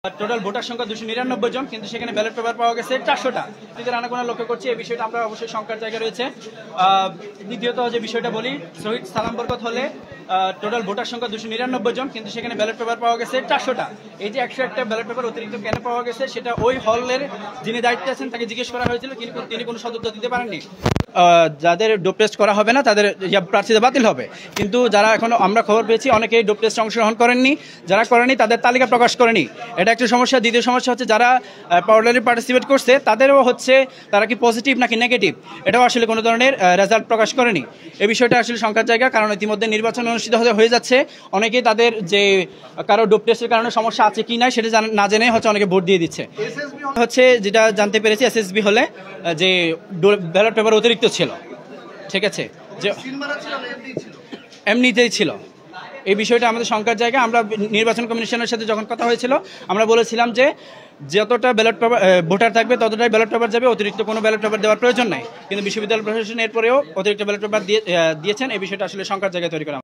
Total voter সংখ্যা 299 জন, কিন্তু সেখানে ব্যালট পেপার পাওয়া গেছে 400টা। এদের আনাগোনা লক্ষ্য করছি, এই বিষয়টা আমরা অবশ্যই শঙ্কার জায়গা রয়েছে। দ্বিতীয়ত যে বিষয়টা বলি, শহীদ সালাম বরকত হলে টোটাল ভোটার সংখ্যা 299 জন, কিন্তু সেখানে ব্যালট পেপার পাওয়া গেছে 400টা। এই যে 101টা ব্যালট পেপার অতিরিক্ত কেন পাওয়া গেছে, সেটা ওই হলের যিনি দায়িত্বে আছেন তাকে জিজ্ঞেস করা হয়েছিল, কিন্তু তিনি কোনো সদুত্তর দিতে পারেননি। যাদের ডোপ টেস্ট করা হবে না তাদের প্রার্থীদের বাতিল হবে, কিন্তু যারা এখনো আমরা খবর পেয়েছি অনেকেই ডোপ টেস্টে অংশগ্রহণ করেননি, যারা করেনি তাদের তালিকা প্রকাশ করেনি, এটা একটা সমস্যা। দ্বিতীয় সমস্যা হচ্ছে যারা পাউডারি পার্টিসিপেট করছে তাদেরও হচ্ছে তারা কি পজিটিভ নাকি নেগেটিভ, এটাও আসলে কোনো ধরনের রেজাল্ট প্রকাশ করেনি। এই বিষয়টা আসলে শঙ্কার জায়গা, কারণ ইতিমধ্যে নির্বাচন অনুষ্ঠিত হয়ে যাচ্ছে, অনেকেই তাদের যে কারো ডোপ টেস্টের কারণে সমস্যা আছে কি না সেটা না জেনে হচ্ছে অনেকে ভোট দিয়ে দিচ্ছে। হচ্ছে যেটা জানতে পেরেছি, এসএসবি হলে যে ব্যালট পেপার অতিরিক্ত ছিল, ঠিক আছে, যে এমনিতেই ছিল। এই বিষয়টা আমাদের শঙ্কার জায়গা। আমরা নির্বাচন কমিশনের সাথে যখন কথা হয়েছিল আমরা বলেছিলাম যে যতটা ব্যালট পেপার ভোটার থাকবে ততটাই ব্যালট পেপার যাবে, অতিরিক্ত কোনো ব্যালট পেপার দেওয়ার প্রয়োজন নাই, কিন্তু বিশ্ববিদ্যালয় প্রশাসন এরপরেও অতিরিক্ত ব্যালট পেপার দিয়েছেন। এই বিষয়টা আসলে শঙ্কার জায়গায় তৈরি করা।